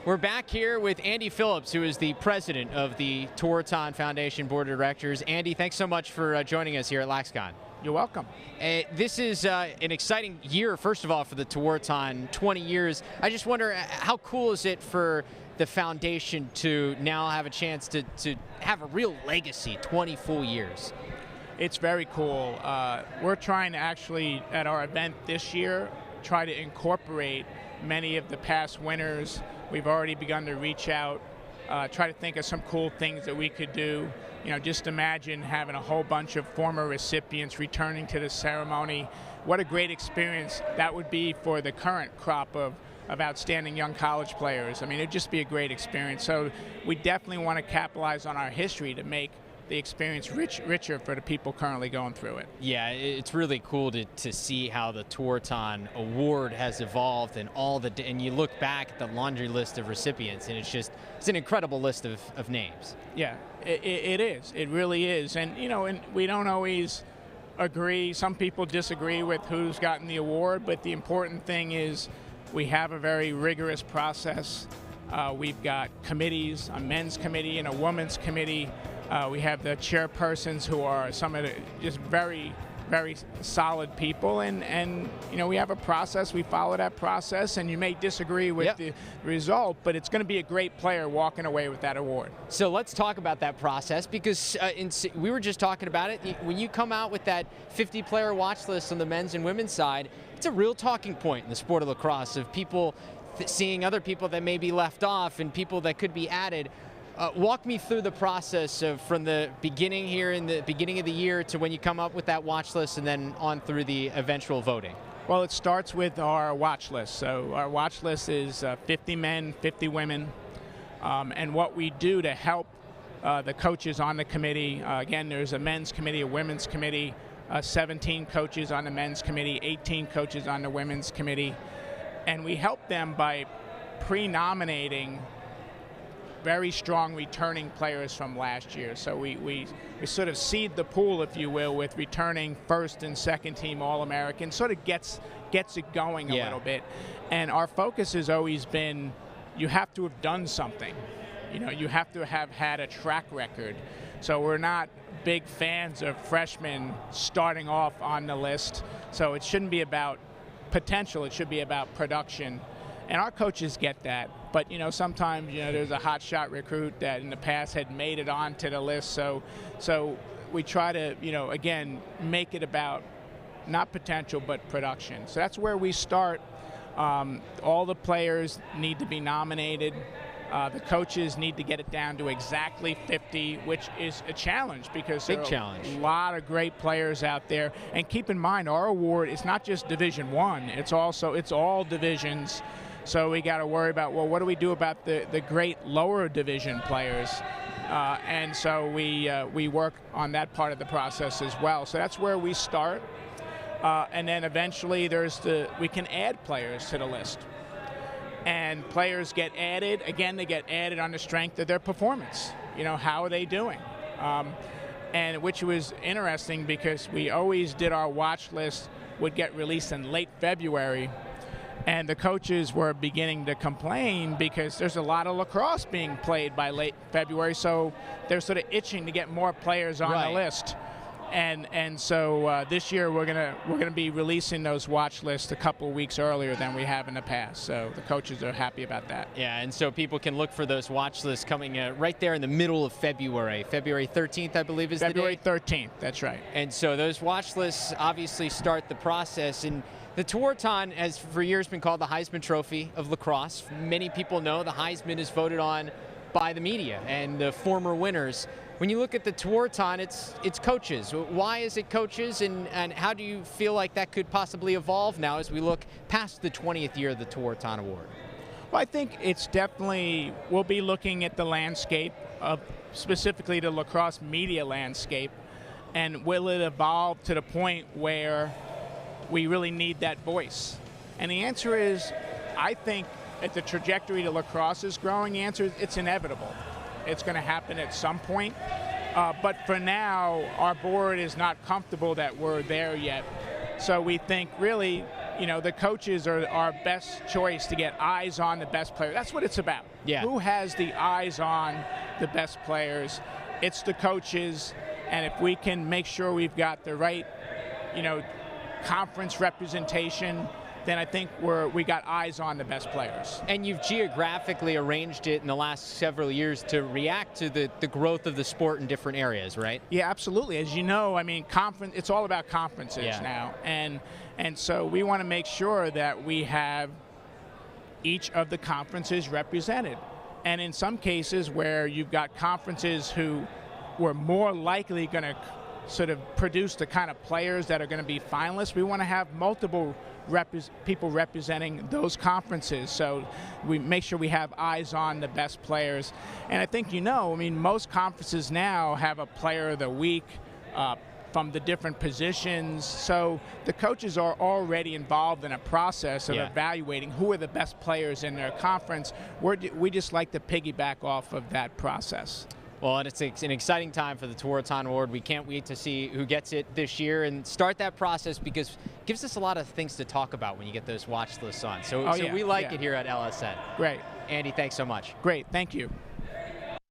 We're back here with Andy Phillips, who is the president of the Tewaaraton Foundation Board of Directors. Andy, thanks so much for joining us here at LaxCon. You're welcome. This is an exciting year, first of all, for the Tewaaraton, 20 years. I just wonder, how cool is it for the foundation to now have a chance to have a real legacy, 20 full years? It's very cool. We're trying to actually, at our event this year, try to incorporate many of the past winners. We've already begun to reach out, try to think of some cool things that we could do. You know, just imagine having a whole bunch of former recipients returning to the ceremony. What a great experience that would be for the current crop of outstanding young college players. I mean, it'd just be a great experience. So we definitely want to capitalize on our history to make the experience richer for the people currently going through it. Yeah, it's really cool to see how the Tewaaraton Award has evolved and and you look back at the laundry list of recipients and it's an incredible list of names. Yeah, it is. It really is. And you know, and we don't always agree. Some people disagree with who's gotten the award, but the important thing is we have a very rigorous process. We've got committees, a men's committee and a women's committee. We have the chairpersons who are some of the just very, very solid people, and you know, we have a process. We follow that process, and you may disagree with the result, but it's going to be a great player walking away with that award. So let's talk about that process, because we were just talking about it. When you come out with that 50-player watch list on the men's and women's side, it's a real talking point in the sport of lacrosse of people seeing other people that may be left off and people that could be added. Walk me through the process from the beginning here in the beginning of the year to when you come up with that watch list and then on through the eventual voting. Well, it starts with our watch list. So our watch list is 50 men, 50 women. And what we do to help the coaches on the committee, again, there's a men's committee, a women's committee, 17 coaches on the men's committee, 18 coaches on the women's committee. And we help them by pre-nominating very strong returning players from last year. So we sort of seed the pool, if you will, with returning first and second team All-American, sort of gets it going a little bit. And our focus has always been, you have to have done something. You know, you have to have had a track record. So we're not big fans of freshmen starting off on the list. So it shouldn't be about potential, it should be about production. And our coaches get that, but you know, sometimes there's a hot shot recruit that in the past had made it onto the list. So we try to again make it about not potential but production. So that's where we start. All the players need to be nominated. The coaches need to get it down to exactly 50, which is a challenge because there are a lot of great players out there. And keep in mind, our award is not just Division I; it's all divisions. So we got to worry about, well, what do we do about the great lower division players? And so we work on that part of the process as well. So that's where we start. And then eventually we can add players to the list. And players get added. Again, they get added on the strength of their performance. How are they doing? And which was interesting because we always did our watch list would get released in late February. And the coaches were beginning to complain because there's a lot of lacrosse being played by late February, so they're sort of itching to get more players on the list. And so this year we're gonna be releasing those watch lists a couple of weeks earlier than we have in the past. So the coaches are happy about that. Yeah, and so people can look for those watch lists coming right there in the middle of February. February 13th, I believe, is February the date. 13th. That's right. And so those watch lists obviously start the process. And the Tewaaraton has for years been called the Heisman Trophy of lacrosse. Many people know the Heisman is voted on by the media and the former winners. When you look at the Tewaaraton, it's coaches. Why is it coaches, and how do you feel like that could possibly evolve now as we look past the 20th year of the Tewaaraton Award? Well, I think it's definitely, we'll be looking at the landscape of specifically the lacrosse media landscape, and will it evolve to the point where we really need that voice? And the answer is, I think at the trajectory that lacrosse is growing, the answer is it's inevitable. It's going to happen at some point. But for now, our board is not comfortable that we're there yet. So we think really you know, the coaches are our best choice to get eyes on the best player. That's what it's about. Yeah. Who has the eyes on the best players? It's the coaches, and if we can make sure we've got the right, you know, conference representation, then I think we got eyes on the best players. And you've geographically arranged it in the last several years to react to the growth of the sport in different areas, right? Yeah, absolutely. As you know, I mean, it's all about conferences now. And so we want to make sure that we have each of the conferences represented. And in some cases where you've got conferences who were more likely going to sort of produce the kind of players that are going to be finalists, we want to have multiple people representing those conferences, so we make sure we have eyes on the best players. And I think, you know, I mean, most conferences now have a player of the week from the different positions, so the coaches are already involved in a process of evaluating who are the best players in their conference. We just like to piggyback off of that process. Well, and it's an exciting time for the Tewaaraton Award. We can't wait to see who gets it this year and start that process, because it gives us a lot of things to talk about when you get those watch lists on. So, we like it here at LSN. Great. Andy, thanks so much. Great, thank you.